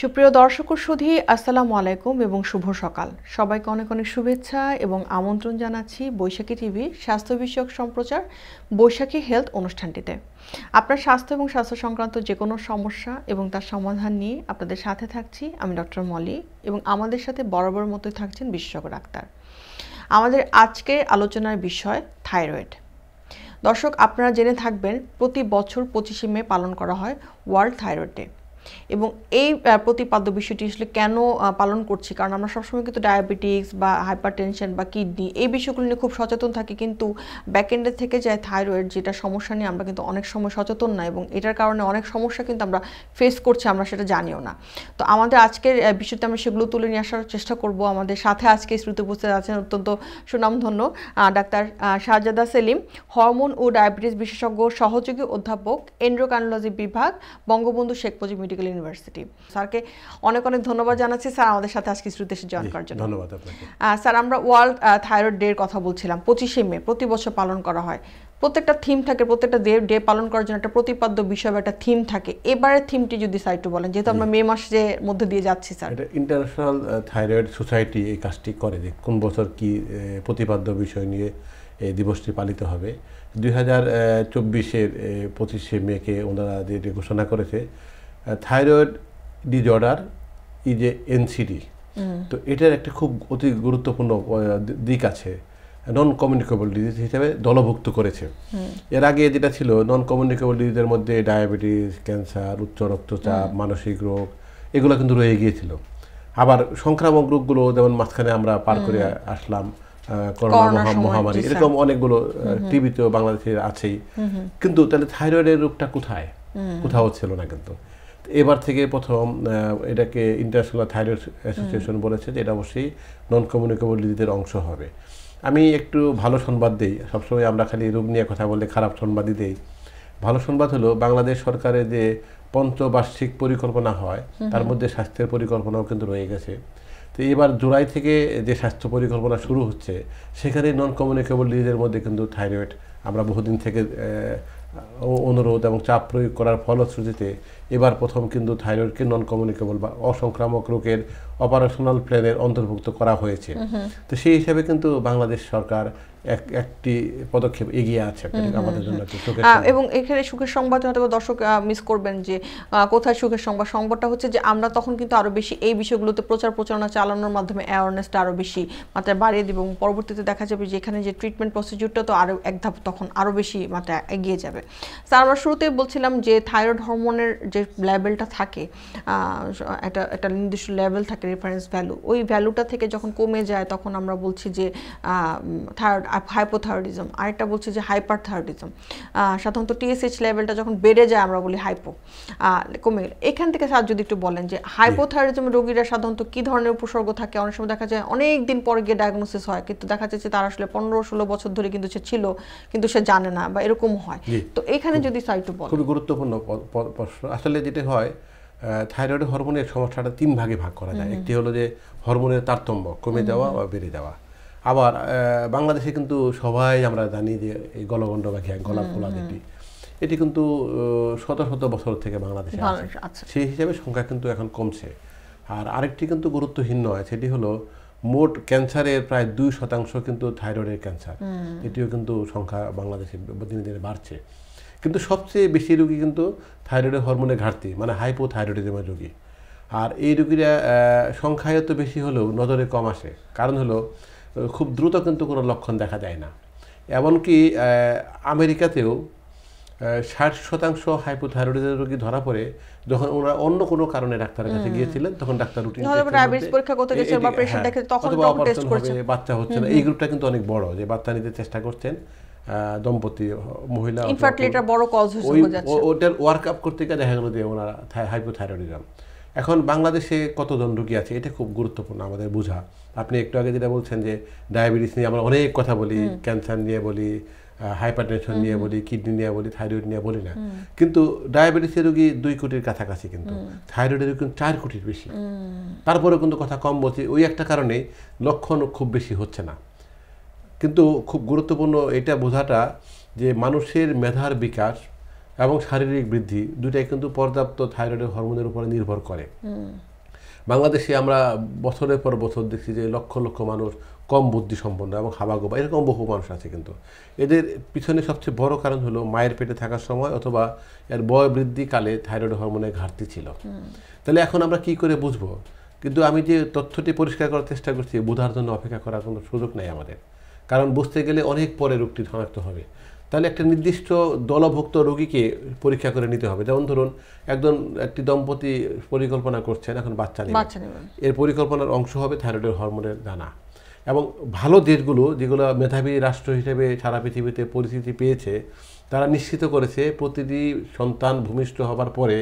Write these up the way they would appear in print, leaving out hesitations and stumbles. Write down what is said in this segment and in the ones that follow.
সুপ্রিয় দর্শক ও সুধী, আসসালামু আলাইকুম এবং শুভ সকাল। সবাইকে অনেক অনেক শুভেচ্ছা এবং আমন্ত্রণ জানাচ্ছি বৈশাখী টিভির স্বাস্থ্য বিষয়ক সম্প্রচার বৈশাখী হেলথ অনুষ্ঠানটিতে। আপনার স্বাস্থ্য এবং স্বাস্থ্য সংক্রান্ত যে কোনো সমস্যা এবং তার সমাধান নিয়ে আপনাদের সাথে থাকছি আমি ডক্টর মলি, এবং আমাদের সাথে বরাবর মতোই থাকছেন বিশেষজ্ঞ ডাক্তার। আমাদের আজকের আলোচনার বিষয় থাইরয়েড। দর্শক, আপনারা জেনে থাকবেন প্রতি বছর 25শে মে পালন করা হয় ওয়ার্ল্ড থাইরয়েড ডে। এবং এই প্রতিপাদ্য বিষয়টি আসলে কেন পালন করছি, কারণ আমরা সবসময় কিন্তু ডায়াবেটিক্স বা হাইপারটেনশন বা কিডনি এই বিষয়গুলো নিয়ে খুব সচেতন থাকি, কিন্তু ব্যাকএন্ডের থেকে যায় থাইরয়েড যেটা সমস্যা নিয়ে আমরা কিন্তু অনেক সময় সচেতন না, এবং এটার কারণে অনেক সমস্যা কিন্তু আমরা ফেস করছি, আমরা সেটা জানিও না। তো আমাদের আজকের বিষয়তে আমরা সেগুলো তুলে নিয়ে আসার চেষ্টা করব। আমাদের সাথে আজকে শ্রুতি উপস্থিত আছেন অত্যন্ত সুনামধন্য ডাক্তার শাহজাদা সেলিম, হরমোন ও ডায়াবেটিস বিশেষজ্ঞ, সহযোগী অধ্যাপক, এন্ড্রোক্রাইনোলজি বিভাগ, বঙ্গবন্ধু শেখ মুজিব মেডিকেল ইউনিভার্সিটি। স্যারকে অনেক অনেক ধন্যবাদ জানাচ্ছি স্যার আমাদের সাথে আজকে শ্রুতি এসে জয়েন করার জন্য। ধন্যবাদ আপনাকে। স্যার, আমরা ওয়ার্ল্ড থাইরয়েড ডে এর কথা বলছিলাম, 25শে মে প্রতি বছর পালন করা হয়। প্রত্যেকটা থিম থাকে, প্রত্যেকটা ডে পালন করার জন্য একটা প্রতিপাদ্য বিষয় বা একটা থিম থাকে। এবারের থিমটি যদি স্যার একটু বলেন, যেহেতু আমরা মে মাসের মধ্যে দিয়ে যাচ্ছি স্যার। এটা ইন্টারন্যাশনাল থাইরয়েড সোসাইটি এই কাজটি করে যে কোন বছর কি প্রতিপাদ্য বিষয় নিয়ে এই দিবসটি পালিত হবে। 2024-এর 25শে মেকে ওনারা যে ঘোষণা করেছে thyroid disorder is a NCD. তো এটার একটা খুব অতি গুরুত্বপূর্ণ দিক আছে, নন কমিউনিকেবল ডিজিজ হিসেবে দলভুক্ত করেছে। এর আগে যেটা ছিল নন কমিউনিকেবল ডিজিজের মধ্যে ডায়াবেটিস, ক্যান্সার, উচ্চ রক্তচাপ, মানসিক রোগ এগুলো কিন্তু রয়ে গিয়েছিল। আবার সংক্রামক রোগগুলো যেমন মাঝখানে আমরা পার করে আসলাম, করোনা মহামারী, এরকম অনেকগুলো টিভিতেও বাংলাদেশে আছেই। কিন্তু তাহলে থাইরয়েডের রোগটা কোথায়? কোথাও ছিল না। কিন্তু এবার থেকে প্রথম এটাকে ইন্টারন্যাশনাল থাইরয়েড অ্যাসোসিয়েশন বলেছে যে এটা অবশ্যই নন কমিউনিকেবল ডিজিজের অংশ হবে। আমি একটু ভালো সংবাদ দিই, সবসময় আমরা খালি রোগ নিয়ে কথা বললে খারাপ সংবাদই দিই। ভালো সংবাদ হলো বাংলাদেশ সরকারের যে পঞ্চবার্ষিক পরিকল্পনা হয় তার মধ্যে স্বাস্থ্যের পরিকল্পনাও কিন্তু রয়ে গেছে। তো এবার জুলাই থেকে যে স্বাস্থ্য পরিকল্পনা শুরু হচ্ছে সেখানে নন কমিউনিকেবল ডিজিজের মধ্যে কিন্তু থাইরয়েড আমরা বহুদিন থেকে অনুরোধ এবং চাপ প্রয়োগ করার ফলশ্রুতিতে এবার প্রথম কিন্তু থাইরয়েডকে নন কমিউনিকেবল বা অসংক্রামক রোগের অপারেশনাল প্ল্যানের অন্তর্ভুক্ত করা হয়েছে। তো সেই হিসাবে কিন্তু বাংলাদেশ সরকার একটি পদক্ষেপ এগিয়ে আছে আমাদের জন্য। এবং এখানে সুখের সংবাদ হয়তো দর্শক মিস করবেন যে কোথায় সুখের সংবাদ। সংবাদটা হচ্ছে যে আমরা তখন কিন্তু আরো বেশি এই বিষয়গুলোতে প্রচারণা চালানোর মাধ্যমে অ্যাওয়ারনেসটা আরো বেশি মাত্রায় বাড়িয়ে দিব, এবং পরবর্তীতে দেখা যাবে যে এখানে যে ট্রিটমেন্ট প্রসিডিউরটা তো আরো এক ধাপ তখন আরো বেশি মাত্রায় এগিয়ে যাবে। স্যার, আমরা শুরুতেই বলছিলাম যে থাইরয়েড হরমোনের যে লেভেলটা থাকে, একটা নির্দিষ্ট লেভেল থাকে, রেফারেন্স ভ্যালু, ওই ভ্যালুটা থেকে যখন কমে যায় তখন আমরা বলছি যে থাইরয়েড হাইপোথাইরয়েডিজম, আরেকটা বলছি যে হাইপারথাইরয়েডিজম। সাধারণত টিএসএইচ লেভেলটা যখন বেড়ে যায় আমরা বলি হাইপো, কমে গেলে। এখান থেকে স্যার যদি একটু বলেন যে হাইপোথাইরয়েডিজম রোগীরা সাধারণত কি ধরনের উপসর্গ থাকে? অনেক সময় দেখা যায় অনেক দিন পরে গিয়ে ডায়াগনোসিস হয়, কিন্তু দেখা যাচ্ছে তার আসলে 15-16 বছর ধরে কিন্তু সে ছিল কিন্তু সে জানে না, বা এরকম হয়। তো এখানে যদি স্যার একটু বলেন। খুবই গুরুত্বপূর্ণ প্রশ্ন। আসলে যেটা হয় থাইরয়েড হরমোনের সমস্যাটা 3 ভাগে ভাগ করা যায়। একটি হলো যে হরমোনের তারতম্য কমে যাওয়া বা বেড়ে যাওয়া। আবার বাংলাদেশে কিন্তু সবাই আমরা জানি যে এই গলগণ্ড বাঘিয়া গলা পোলা যেটি, এটি কিন্তু শত শত বছর থেকে বাংলাদেশে আছে। সেই হিসাবে সংখ্যা কিন্তু এখন কমছে। আর আরেকটি কিন্তু গুরুত্বহীন নয়, সেটি হলো মোট ক্যান্সারের প্রায় 2% কিন্তু থাইরয়েডের ক্যান্সার। এটিও কিন্তু সংখ্যা বাংলাদেশে দিনে দিনে বাড়ছে। কিন্তু সবচেয়ে বেশি রোগী কিন্তু থাইরয়েডের হরমোনের ঘাটতি মানে হাইপোথাইরয়েডিজমের রোগী। আর এই রোগীরা সংখ্যায় তো বেশি হলেও নজরে কম আসে। কারণ হলো খুব দ্রুত কিন্তু কোনো লক্ষণ দেখা যায় না। এমনকি আমেরিকাতেও 60% হাইপোথাইরয়েডিজম রোগী ধরা পড়ে যখন ওরা অন্য কোনো কারণে ডাক্তারের কাছে গিয়েছিলেন, তখন ডাক্তার রুটিন বাচ্চা হচ্ছে না। এই গ্রুপটা কিন্তু অনেক বড়, যে বাচ্চা নিতে চেষ্টা করছেন দম্পতি মহিলা, ওটার ওয়ার্ক আপ করতে গিয়ে দেখা গেল যে ওনারা হাইপোথাইরয়েডিজম। এখন বাংলাদেশে কতজন রোগী আছে এটা খুব গুরুত্বপূর্ণ আমাদের বোঝা। আপনি একটু আগে যেটা বলছেন যে ডায়াবেটিস নিয়ে আমরা অনেক কথা বলি, ক্যান্সার নিয়ে বলি, হাইপারটেনশন নিয়ে বলি, কিডনি নিয়ে বলি, থাইরয়েড নিয়ে বলি না। কিন্তু ডায়াবেটিসের রোগী 2 কোটির কাছাকাছি, কিন্তু থাইরয়েডের রোগী 4 কোটির বেশি। তারপরেও কিন্তু কথা কম বলছি, ওই একটা কারণে লক্ষণ খুব বেশি হচ্ছে না। কিন্তু খুব গুরুত্বপূর্ণ এটা বোঝাটা যে মানুষের মেধার বিকাশ এবং শারীরিক বৃদ্ধি দুটাই কিন্তু পর্যাপ্ত থাইরয়েড হরমোনের উপরে নির্ভর করে। বাংলাদেশে আমরা বছরের পর বছর দেখছি যে লক্ষ লক্ষ মানুষ কম বুদ্ধি সম্পন্ন এবং হাবাগোবা এরকম বহু মানুষ আছে, কিন্তু এদের পিছনে সবচেয়ে বড় কারণ হলো মায়ের পেটে থাকার সময় অথবা এর বয় বৃদ্ধিকালে থাইরয়েড হরমোনের ঘাটতি ছিল। তাহলে এখন আমরা কি করে বুঝবো? কিন্তু আমি যে তথ্যটি পরিষ্কার করার চেষ্টা করছি, বোঝার জন্য অপেক্ষা করার কোনো সুযোগ নেই আমাদের, কারণ বুঝতে গেলে অনেক পরে রোগটি শনাক্ত হবে। তাহলে একটা নির্দিষ্ট দলভুক্ত রোগীকে পরীক্ষা করে নিতে হবে। যেমন ধরুন একটি দম্পতি পরিকল্পনা করছেন এখন বাচ্চা নেবেন, এর পরিকল্পনার অংশ হবে থাইরয়েড হরমোনের জানা। এবং ভালো দেশগুলো যেগুলো মেধাবী রাষ্ট্র হিসেবে সারা পৃথিবীতে পরিচিতি পেয়েছে, তারা নিশ্চিত করেছে প্রতিটি সন্তান ভূমিষ্ঠ হবার পরে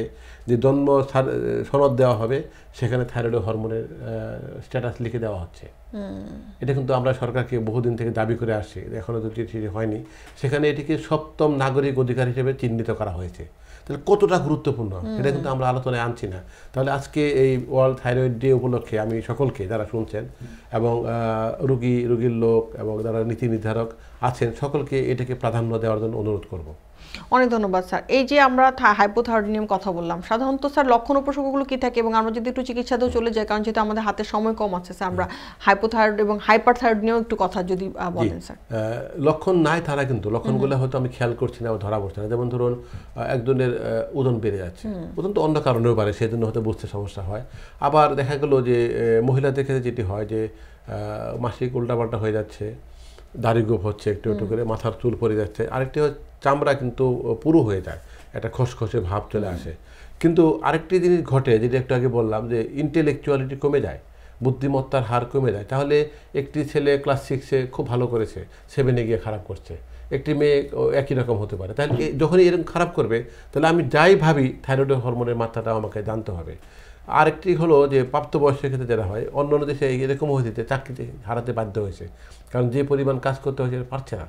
যে জন্ম সনদ দেওয়া হবে সেখানে থাইরয়েড হরমোনের স্ট্যাটাস লিখে দেওয়া হচ্ছে। এটা কিন্তু আমরা সরকারকে বহুদিন থেকে দাবি করে আসছি, এখনও তো চিঠি হয়নি। সেখানে এটিকে 7ম নাগরিক অধিকার হিসেবে চিহ্নিত করা হয়েছে। তাহলে কতটা গুরুত্বপূর্ণ এটা কিন্তু আমরা আলোচনায় আনছি না। তাহলে আজকে এই ওয়ার্ল্ড থাইরয়েড ডে উপলক্ষে আমি সকলকে যারা শুনছেন এবং রোগীর লোক এবং যারা নীতি নির্ধারক আছেন সকলকে এটাকে প্রাধান্য দেওয়ার জন্য অনুরোধ করব। অনেক ধন্যবাদ স্যার। এই যে আমরা হাইপোথাইরয়েডিজম কথা বললাম, সাধারণত স্যার লক্ষণ উপসর্গগুলো কি থাকে, এবং আমরা যদি একটু চিকিৎসাতেও চলে যাই, কারণ যেহেতু আমাদের হাতে সময় কম আছে স্যার, আমরা হাইপোথাইরয়েড এবং হাইপারথাইরয়েড নিয়েও একটু কথা যদি বলেন স্যার। লক্ষণ নাই তারা কিন্তু লক্ষণগুলো হয়তো আমি খেয়াল করছি না, ধরা পড়ছে না। যেমন ধরুন একজনের ওজন বেড়ে যাচ্ছে, ওজন তো অন্য কারণেও পারে, সেজন্য হয়তো বুঝতে সমস্যা হয়। আবার দেখা গেল যে মহিলাদের ক্ষেত্রে যেটি হয় যে মাসিক উল্টাপাল্টা হয়ে যাচ্ছে, দাড়ি গোপ হচ্ছে একটু একটু করে, মাথার চুল পড়ে যাচ্ছে। আরেকটি চামড়া কিন্তু পুরো হয়ে যায়, একটা খসখসে ভাব চলে আসে। কিন্তু আরেকটি জিনিস ঘটে, যেটা একটু আগে বললাম, যে ইন্টেলেকচুয়ালিটি কমে যায়, বুদ্ধিমত্তার হার কমে যায়। তাহলে একটি ছেলে ক্লাস 6-এ খুব ভালো করেছে, 7-এ গিয়ে খারাপ করছে, একটি মেয়ে একই রকম হতে পারে। তাহলে যখনই এরকম খারাপ করবে, তাহলে আমি যাই ভাবি থাইরয়েড হরমোনের মাত্রাটা আমাকে জানতে হবে। আরেকটি হলো যে প্রাপ্তবয়স্কের ক্ষেত্রে যেটা হয়, অন্য দেশে এরকম হয়েছে চাকরিতে হারাতে বাধ্য হয়েছে, কারণ যে পরিমাণ কাজ করতে হয়েছে পারছে না।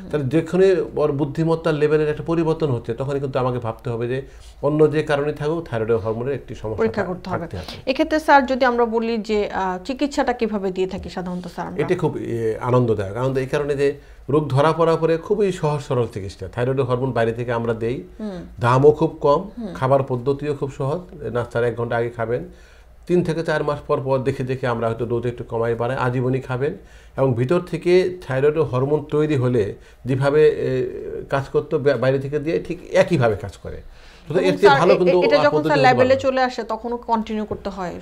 তাহলে যেখানে ওর বুদ্ধিমত্তার লেভেলের একটা পরিবর্তন হচ্ছে, তখনই কিন্তু আমাকে ভাবতে হবে যে অন্য যে কারণে থাকুক থাইরয়েড হরমোনের একটি সমস্যা পরীক্ষা করতে হবে। এক্ষেত্রে স্যার যদি আমরা বলি যে চিকিৎসাটা কিভাবে দিয়ে থাকি সাধারণত স্যার, এটা খুব আনন্দদায়ক। আনন্দ এই কারণে যে রোগ ধরা পড়ার পরে খুবই সহজ সরল চিকিৎসা। থাইরয়েড হরমোন বাইরে থেকে আমরা দেই, দামও খুব কম, খাবার পদ্ধতিও খুব সহজ। নাস্তার 1 ঘন্টা আগে খাবেন, 3 থেকে 4 মাস পর পর দেখে দেখে আমরা হয়তো ডোজ একটু কমাই বাড়াই, আজীবনই খাবেন। এবং ভিতর থেকে থাইরয়েড হরমোন তৈরি হলে যেভাবে কাজ করতো বাইরে থেকে দিয়ে ঠিক একইভাবে কাজ করে। এটা যখন স্যার লেভেলে চলে আসে তখনও কন্টিনিউ করতে হয়।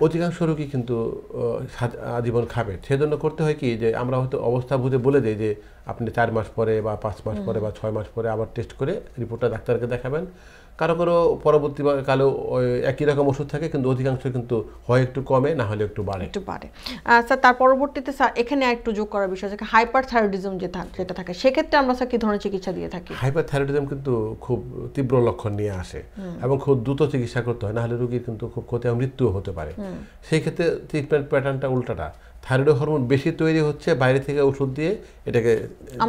অধিকাংশ রোগী কিন্তু আজীবন খাবে। সেজন্য করতে হয় কি, যে আমরা হয়তো অবস্থা বুঝে বলে দিই যে আপনি 4 মাস পরে বা 5 মাস পরে বা 6 মাস পরে আবার টেস্ট করে রিপোর্টটা ডাক্তারকে দেখাবেন। কারো পরবর্তীকালেও একই রকম ওষুধ থাকে, কিন্তু অধিকাংশ কিন্তু হয় একটু কমে, না হলে একটু বাড়ে। স্যার তার পরবর্তীতে স্যার এখানে একটু যোগ করার বিষয় আছে হাইপারথাইরয়েডিজম যেটা থাকে, সেক্ষেত্রে আমরা স্যার কি ধরনের চিকিৎসা দিয়ে থাকি? হাইপারথাইরয়েডিজম কিন্তু খুব তীব্র লক্ষণ নিয়ে আসে এবং খুব দ্রুত চিকিৎসা করতে হয়, না হলে রোগীর কিন্তু খুব ক্ষতি মৃত্যুও হতে পারে। সেই ক্ষেত্রে ট্রিটমেন্ট প্যাটার্নটা উল্টাটা, থাইরয়েড হরমোন বেশি তৈরি হচ্ছে, বাইরে থেকে ওষুধ দিয়ে এটাকে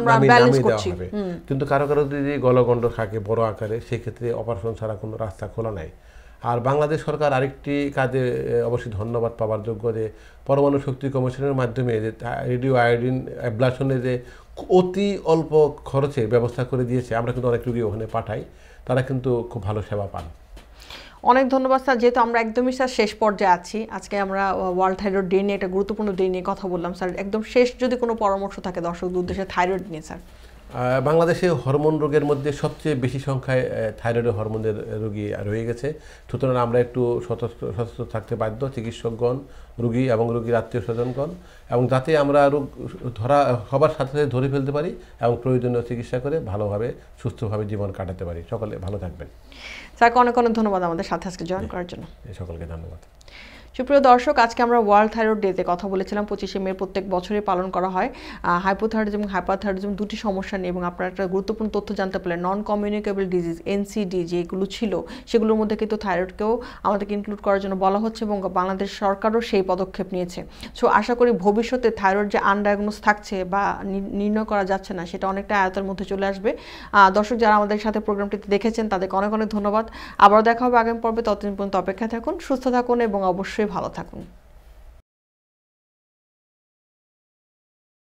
নামিয়ে দেওয়া হবে। কিন্তু কারো যদি গলগণ্ড থাকে বড় আকারে, সেক্ষেত্রে অপারেশন ছাড়া কোনো রাস্তা খোলা নাই। আর বাংলাদেশ সরকার আরেকটি কাজে অবশ্যই ধন্যবাদ পাওয়ার যোগ্য, যে পরমাণু শক্তি কমিশনের মাধ্যমে যে রেডিও আয়োডিন অ্যাবলাশনের যে অতি অল্প খরচে ব্যবস্থা করে দিয়েছে। আমরা কিন্তু অনেক রোগী ওখানে পাঠাই, তারা কিন্তু খুব ভালো সেবা পান। অনেক ধন্যবাদ স্যার। যেহেতু আমরা একদমই স্যার শেষ পর্যায়ে আছি, আজকে আমরা ওয়ার্ল্ড থাইরয়েড ডে নিয়ে একটা গুরুত্বপূর্ণ ডে নিয়ে কথা বললাম স্যার, একদম শেষ যদি কোনো পরামর্শ থাকে দর্শকদের উদ্দেশ্যে থাইরয়েড নিয়ে স্যার। বাংলাদেশে হরমোন রোগের মধ্যে সবচেয়ে বেশি সংখ্যায় থাইরয়েড হরমোনের রোগী রয়ে গেছে। সুতরাং আমরা একটু সতর্ক থাকতে বাধ্য, চিকিৎসকগণ, রোগী এবং রোগীর আত্মীয় স্বজনগণ, এবং যাতে আমরা রোগ হবার সাথে সাথে ধরে ফেলতে পারি এবং প্রয়োজনীয় চিকিৎসা করে ভালোভাবে সুস্থভাবে জীবন কাটাতে পারি। সকলে ভালো থাকবেন। স্যারকে অনেক অনেক ধন্যবাদ আমাদের সাথে আজকে জয়েন করার জন্য। সকলকে ধন্যবাদ। সুপ্রিয় দর্শক, আজকে আমরা ওয়ার্ল্ড থাইরয়েড ডেতে কথা বলেছিলাম। 25শে মে প্রত্যেক বছরই পালন করা হয়। হাইপোথাইরয়েডিজম এবং হাইপারথাইরয়েডিজম দুটি সমস্যা নিয়ে, এবং আপনারা একটা গুরুত্বপূর্ণ তথ্য জানতে পারলেন। নন কমিউনিকেবল ডিজিজ NCD যেগুলো ছিল, সেগুলোর মধ্যে কিন্তু থাইরয়েডকেও আমাদেরকে ইনক্লুড করার জন্য বলা হচ্ছে, এবং বাংলাদেশ সরকারও সেই পদক্ষেপ নিয়েছে। সো আশা করি ভবিষ্যতে থাইরয়েড যে আনডায়াগনোস থাকছে বা নির্ণয় করা যাচ্ছে না, সেটা অনেকটা আয়ত্তের মধ্যে চলে আসবে। দর্শক যারা আমাদের সাথে প্রোগ্রামটিতে দেখেছেন তাদেরকে অনেক অনেক ধন্যবাদ। আবারও দেখা হবে আগামী পর্বে। ততদিন পর্যন্ত অপেক্ষা থাকুন, সুস্থ থাকুন এবং অবশ্যই ভালো থাকুন।